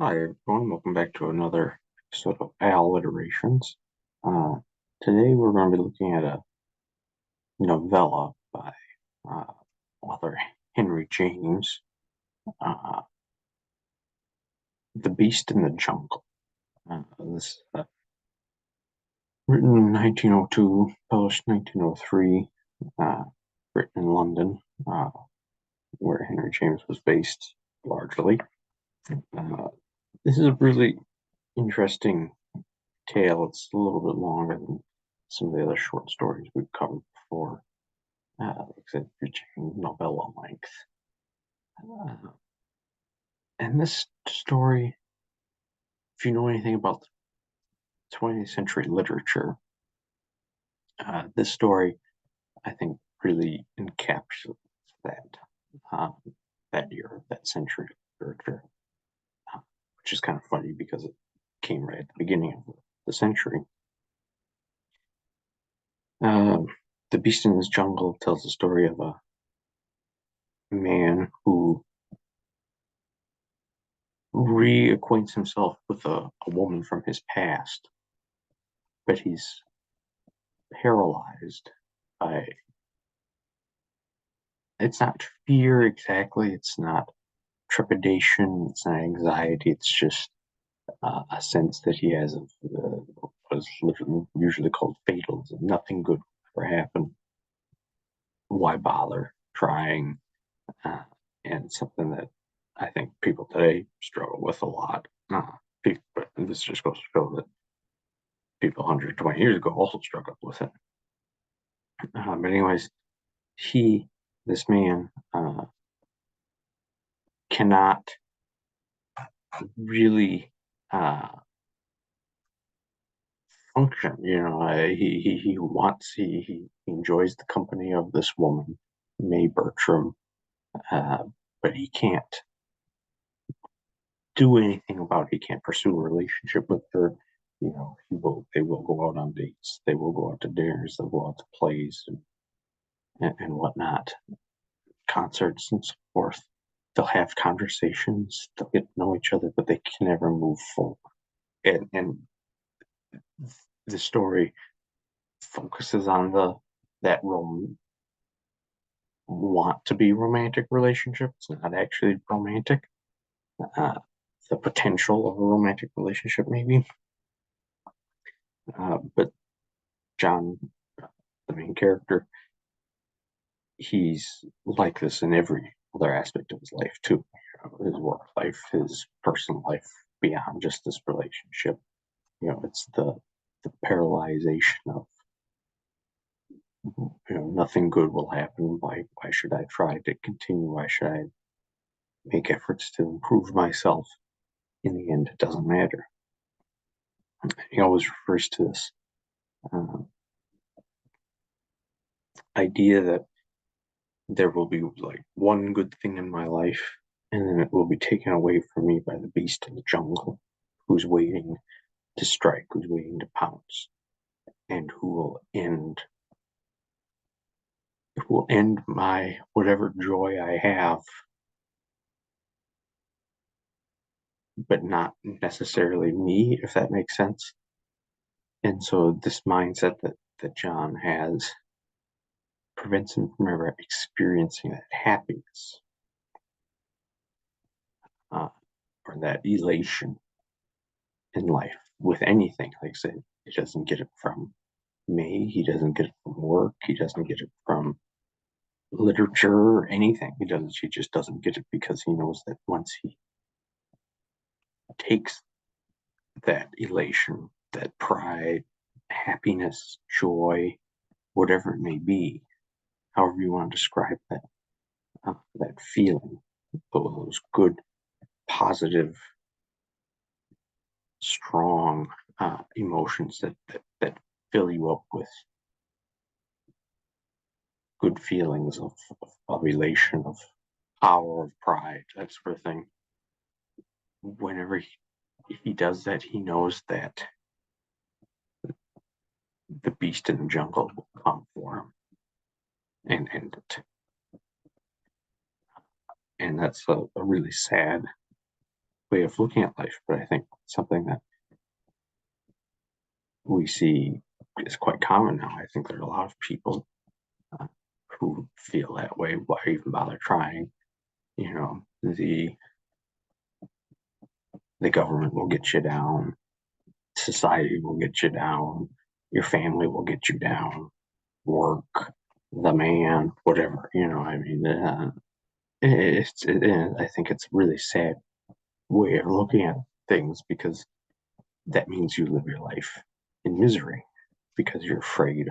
Hi everyone, welcome back to another episode of Alliterations. Uh, Today we're going to be looking at a novella by uh, author Henry James, uh, The Beast in the Jungle. This written in 1902, published 1903, written in London, where Henry James was based largely. Uh, this is a really interesting tale. It's a little bit longer than some of the other short stories we've covered before, like I said, reaching novella length. Uh, and this story, if you know anything about 20th century literature, this story, I think, really encapsulates that um, that year, that century of literature, uh, which is kind of funny because it came right at the beginning of the century. Um, the Beast in this Jungle tells the story of a man who reacquaints himself with a woman from his past, but he's paralyzed by it's not fear exactly, it's not trepidation, it's not anxiety, it's just a sense that he has of what is usually called fatalism. Nothing good will ever happen. Why bother trying? Uh, and something that I think people today struggle with a lot. But this just goes to show that people 120 years ago also struggled with it. But anyways, he, this man, cannot really uh, function. He enjoys the company of this woman, May Bertram, uh, but he can't do anything about it. He can't pursue a relationship with her. They will go out on dates. They will go out to dinners. They'll go out to plays and whatnot, concerts and so forth. They'll have conversations. They'll get to know each other, but they can never move forward. And the story focuses on the that want to be romantic relationship. It's not actually romantic. Uh, the potential of a romantic relationship, maybe. But John, the main character, he's like this in every other aspect of his life too. His work life, his personal life, beyond just this relationship. It's the paralyzation of nothing good will happen. Why should I try to continue? Why should I make efforts to improve myself? In the end, it doesn't matter. He always refers to this uh, idea that there will be like one good thing in my life, and then it will be taken away from me by the beast in the jungle, who's waiting to strike, who's waiting to pounce, and who will end my whatever joy I have, but not necessarily me, if that makes sense. And so this mindset that John has prevents him from ever experiencing that happiness, uh, or that elation in life with anything. Like I said, he doesn't get it from me, he doesn't get it from work, he doesn't get it from literature or anything. He just doesn't get it because he knows that once he takes that elation, that pride, happiness, joy, whatever it may be, however you want to describe that feeling, those good, positive, strong emotions that fill you up with good feelings of elation, of power, of pride, that sort of thing. Whenever he does that, he knows that the beast in the jungle will come for him, and and that's a really sad way of looking at life, but I think something that we see is quite common now. I think there are a lot of people uh, who feel that way. Why even bother trying? You know, the government will get you down, society will get you down, your family will get you down, work, the man, whatever. I mean, I think it's a really sad way of looking at things because that means you live your life in misery because you're afraid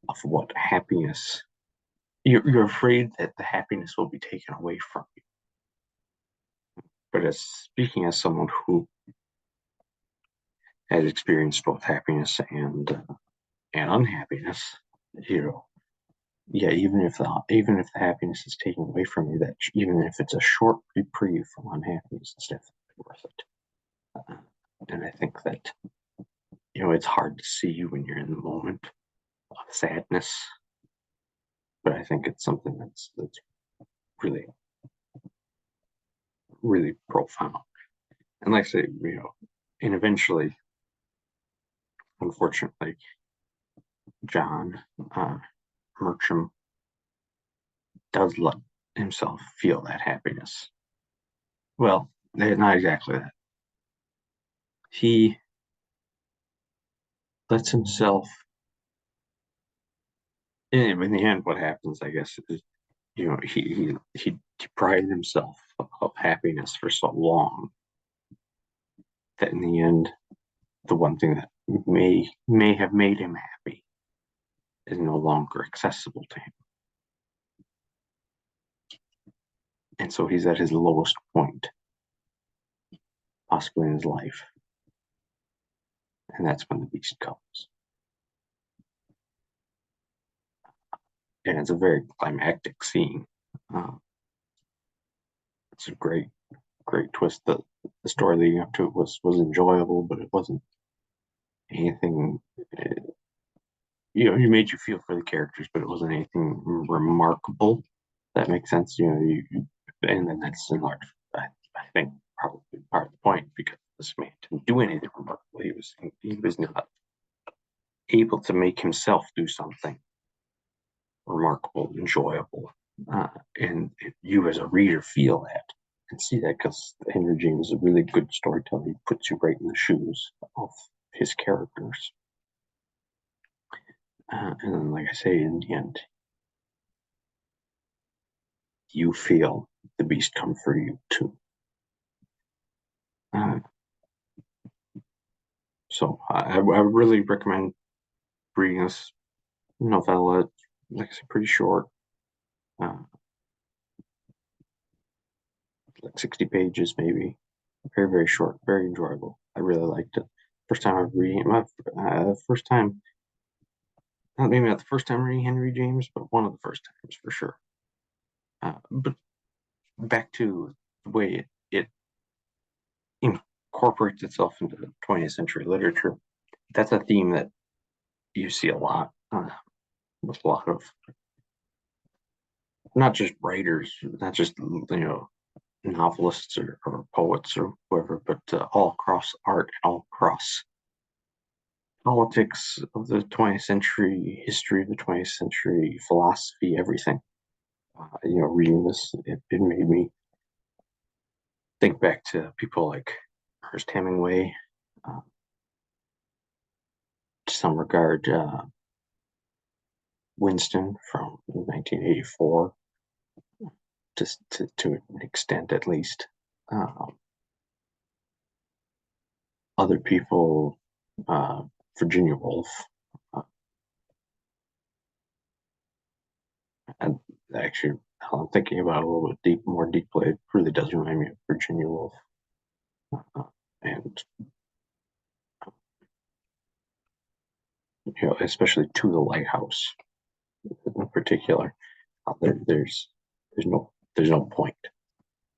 of what happiness. You're afraid that the happiness will be taken away from you. But as speaking as someone who has experienced both happiness and unhappiness, you know, yeah, even if the happiness is taken away from you, that even if it's a short reprieve from unhappiness, it's definitely worth it. Uh, and I think that it's hard to see when you're in the moment of sadness, but I think it's something that's really really profound. And like I say, and eventually, unfortunately, John Mercham does let himself feel that happiness. Well, not exactly that. He lets himself. In the end, what happens, I guess, is he deprived himself of happiness for so long that in the end, the one thing that may have made him happy is no longer accessible to him, and so he's at his lowest point possibly in his life, and that's when the beast comes. And it's a very climactic scene. Uh, it's a great twist. The story leading up to it was enjoyable, but it wasn't anything. It made you feel for the characters, but it wasn't anything remarkable. That makes sense. And then that's in large. I think probably part of the point because this man didn't do anything remarkable. He was not able to make himself do something remarkable, enjoyable, and you as a reader feel that and see that because Henry James is a really good storyteller. He puts you right in the shoes of his characters, and then, like I say, in the end, you feel the beast come for you too. Uh, so I really recommend reading this novella. Like I said, pretty short, uh, like 60 pages maybe. Very, very short, very enjoyable. I really liked it. First time I'm reading it. First time, not maybe not the first time reading Henry James, but one of the first times for sure. But back to the way it incorporates itself into the 20th century literature. That's a theme that you see a lot with a lot of not just writers, not just novelists or poets or whoever, but all across art, all across politics of the 20th century, history of the 20th century, philosophy, everything. Reading this, it made me think back to people like Ernest Hemingway, uh, to some regard, Winston from 1984, just to an extent at least. Um, Other people, Virginia Woolf, uh, and actually, I'm thinking about it a little bit more deeply. It really does remind me of Virginia Woolf, uh, and especially To the Lighthouse in particular. There's no point.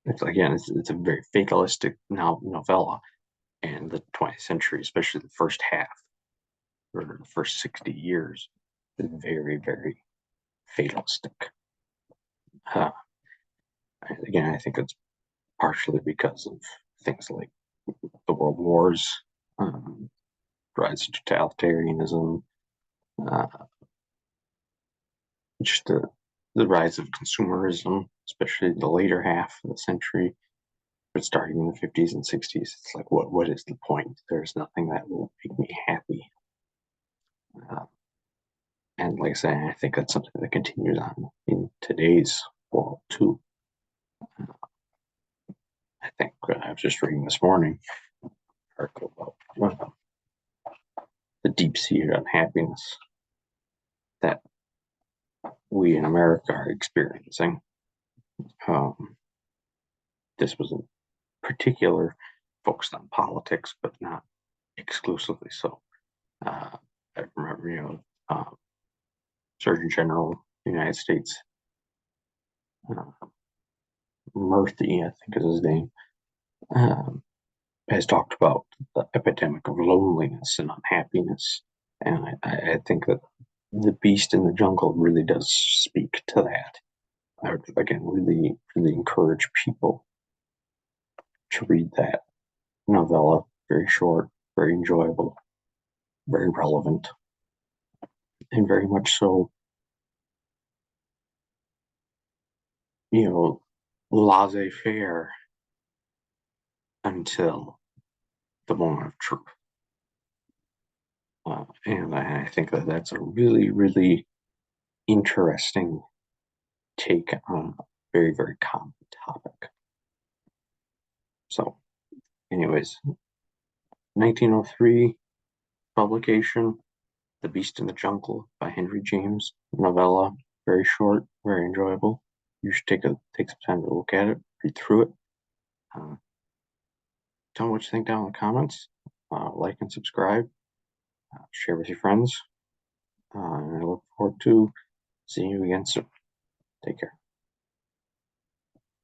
It's a very fatalistic novella, and the 20th century, especially the first half or the first 60 years, is very, very fatalistic. Uh, again, I think it's partially because of things like the world wars, rise of totalitarianism, uh, just the rise of consumerism, especially the later half of the century, but starting in the 50s and 60s. It's like, what is the point? There's nothing that will make me happy. And like I say, I think that's something that continues on in today's world too. I think I was just reading this morning an article about the deep-seated unhappiness that we in America are experiencing. This was in particular focused on politics, but not exclusively so. I remember, Surgeon General of the United States, Murthy, I think is his name, has talked about the epidemic of loneliness and unhappiness. And I think that The Beast in the Jungle really does speak to that. I would, again, really, really encourage people to read that novella. Very short, very enjoyable, very relevant, and very much so, laissez-faire until the moment of truth. And I think that that's a really, really interesting take on a very, very common topic. So, anyways, 1903 publication, The Beast in the Jungle by Henry James, novella, very short, very enjoyable. You should take some time to look at it, read through it. Tell me what you think down in the comments. Like and subscribe. Share with your friends. And I look forward to seeing you again soon. Take care.